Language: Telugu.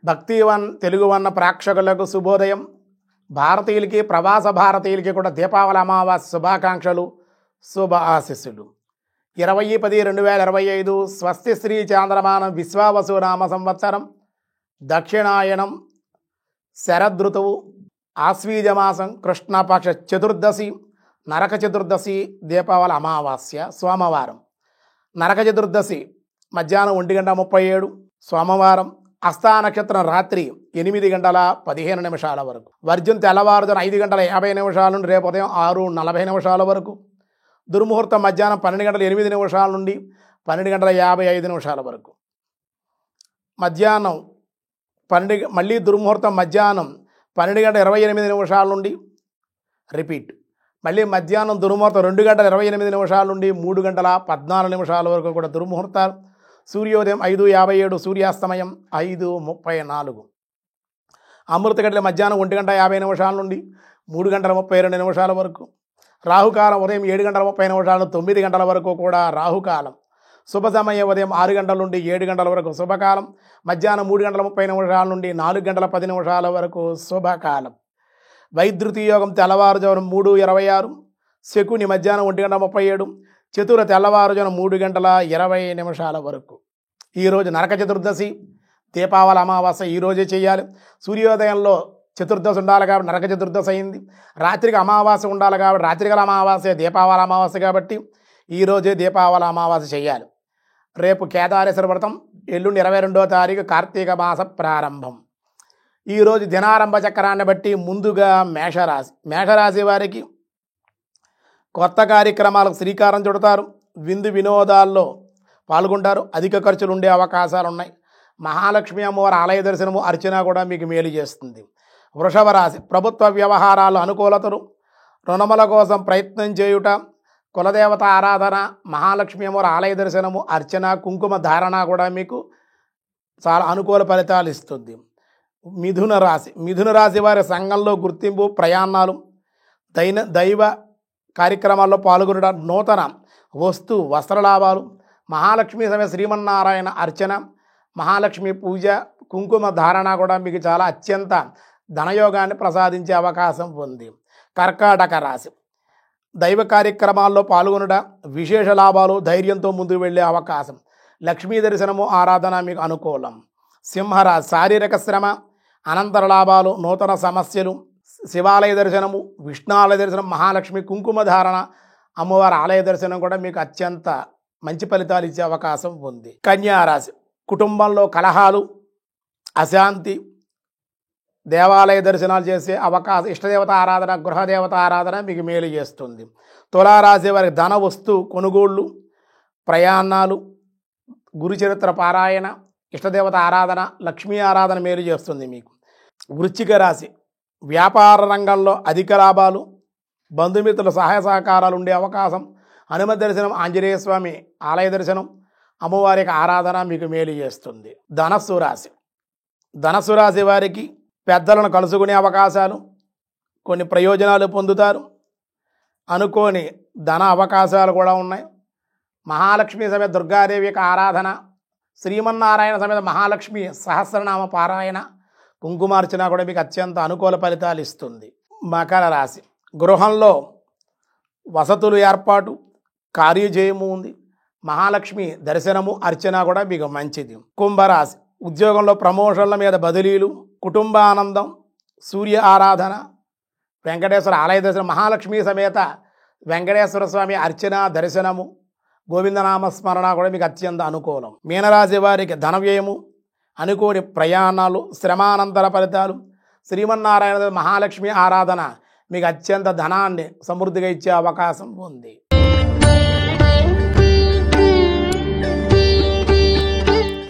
భక్తివన్ తెలుగు వన్న ప్రేక్షకులకు శుభోదయం. భారతీయులకి ప్రవాస భారతీయులకి కూడా దీపావళి అమావాస్య శుభాకాంక్షలు, శుభ ఆశీస్సులు. 20/10/2025 స్వస్తి శ్రీ చాంద్రమానం విశ్వావసు నామ సంవత్సరం, దక్షిణాయనం, శరదృతువు, ఆశ్వీజమాసం, కృష్ణపక్ష చతుర్దశి, నరక చతుర్దశి, దీపావళి అమావాస్య సోమవారం. నరక చతుర్దశి మధ్యాహ్నం 1:37, సోమవారం. హస్తా నక్షత్రం రాత్రి 8:15 వరకు. వర్జం తెల్లవారుజామున 5:50 నుండి రేపు ఉదయం 6:40 వరకు. దుర్ముహూర్తం మధ్యాహ్నం 12:08 నుండి 12:55 వరకు. మధ్యాహ్నం మళ్ళీ దుర్ముహూర్తం మధ్యాహ్నం 12:28 నుండి రిపీట్. మళ్ళీ మధ్యాహ్నం దుర్ముహూర్తం 2:28 నుండి 3:14 వరకు కూడా దుర్ముహూర్తాలు. సూర్యోదయం 5:57, సూర్యాస్తమయం 5:34. అమృత గడియల మధ్యాహ్నం 1:50 నుండి 3:32 వరకు. రాహుకాలం ఉదయం 7:30 నుండి 9 గంటల వరకు కూడా రాహుకాలం. శుభ సమయం ఉదయం 6 గంటల నుండి 7 గంటల వరకు శుభకాలం. మధ్యాహ్నం 3:30 నుండి 4:10 వరకు శుభకాలం. వైద్యుతి యోగం తెల్లవారుజామున 3:26, శకుని మధ్యాహ్నం 1:37, చతుర తెల్లవారుజామున 3:20 వరకు. ఈరోజు నరక చతుర్దశి, దీపావళి అమావాస్య ఈరోజే చేయాలి. సూర్యోదయంలో చతుర్దశి ఉండాలి కాబట్టి నరక చతుర్దశి అయింది. రాత్రికి అమావాస్య ఉండాలి కాబట్టి రాత్రిగల అమావాస్య దీపావళి అమావాస్య కాబట్టి ఈరోజే దీపావళి అమావాస్య చేయాలి. రేపు కేదారేశ్వర వ్రతం, ఎల్లుండి 22వ తారీఖు కార్తీక మాస ప్రారంభం. ఈరోజు దినారంభ చక్రాన్ని బట్టి ముందుగా మేషరాశి వారికి కొత్త కార్యక్రమాలకు శ్రీకారం చుడతారు. విందు వినోదాల్లో పాల్గొంటారు. అధిక ఖర్చులు ఉండే అవకాశాలు ఉన్నాయి. మహాలక్ష్మి అమ్మవారి ఆలయ దర్శనము, అర్చన కూడా మీకు మేలు చేస్తుంది. వృషభ రాశి ప్రభుత్వ వ్యవహారాలు అనుకూలతలు, రుణముల కోసం ప్రయత్నం చేయుట, కులదేవత ఆరాధన, మహాలక్ష్మి అమ్మవారి ఆలయ దర్శనము, అర్చన, కుంకుమ ధారణ కూడా మీకు చాలా అనుకూల ఫలితాలు ఇస్తుంది. మిథున రాశి వారి సంఘంలో గుర్తింపు, ప్రయాణాలు, దైవ కార్యక్రమాల్లో పాల్గొనడం, నూతన వస్తు వస్త్ర లాభాలు, మహాలక్ష్మి సమేత శ్రీమన్నారాయణ అర్చన, మహాలక్ష్మి పూజ, కుంకుమ ధారణ కూడా మీకు చాలా అత్యంత ధనయోగాన్ని ప్రసాదించే అవకాశం ఉంది. కర్కాటక రాశి దైవ కార్యక్రమాల్లో పాల్గొనడం, విశేష లాభాలు, ధైర్యంతో ముందుకు వెళ్ళే అవకాశం. లక్ష్మీ దర్శనము, ఆరాధన మీకు అనుకూలం. సింహరాశి శారీరక శ్రమ, అనంతర లాభాలు, నూతన సమస్యలు, శివాలయ దర్శనము, విష్ణాలయ దర్శనం, మహాలక్ష్మి కుంకుమ ధారణ, అమ్మవారి ఆలయ దర్శనం కూడా మీకు అత్యంత మంచి ఫలితాలు ఇచ్చే అవకాశం ఉంది. కన్యారాశి కుటుంబంలో కలహాలు, అశాంతి, దేవాలయ దర్శనాలు చేసే అవకాశం, ఇష్టదేవత ఆరాధన, గృహదేవత ఆరాధన మీకు మేలు చేస్తుంది. తులారాశి వారికి ధన వస్తు కొనుగోళ్ళు, ప్రయాణాలు, గురుచరిత్ర పారాయణ, ఇష్టదేవత ఆరాధన, లక్ష్మీ ఆరాధన మేలు చేస్తుంది మీకు. వృశ్చిక రాశి వ్యాపార రంగంలో అధిక లాభాలు, బంధుమిత్రుల సహాయ సహకారాలు ఉండే అవకాశం. హనుమ దర్శనం, ఆంజనేయ స్వామి ఆలయ దర్శనం, అమ్మవారికి ఆరాధన మీకు మేలు చేస్తుంది. ధనస్సు రాశి వారికి పెద్దలను కలుసుకునే అవకాశాలు, కొన్ని ప్రయోజనాలు పొందుతారు. అనుకోని ధన అవకాశాలు కూడా ఉన్నాయి. మహాలక్ష్మి సమేత దుర్గాదేవి యొక్క ఆరాధన, శ్రీమన్నారాయణ సమేత మహాలక్ష్మి సహస్రనామ పారాయణ, కుంకుమార్చన కూడా మీకు అత్యంత అనుకూల ఫలితాలు ఇస్తుంది. మకర రాశి గృహంలో వసతులు ఏర్పాటు, కార్యజయము ఉంది. మహాలక్ష్మి దర్శనము, అర్చన కూడా మీకు మంచిది. కుంభరాశి ఉద్యోగంలో ప్రమోషన్ల మీద బదిలీలు, కుటుంబ ఆనందం, సూర్య ఆరాధన, వెంకటేశ్వర ఆలయ దర్శనం, మహాలక్ష్మి సమేత వెంకటేశ్వర స్వామి అర్చన, దర్శనము, గోవిందనామస్మరణ కూడా మీకు అత్యంత అనుకూలం. మీనరాశి వారికి ధన వ్యయము, అనుకోని ప్రయాణాలు, శ్రమానంతర ఫలితాలు, శ్రీమన్నారాయణ మహాలక్ష్మి ఆరాధన మీకు అత్యంత ధనాన్ని సమృద్ధిగా ఇచ్చే అవకాశం ఉంది.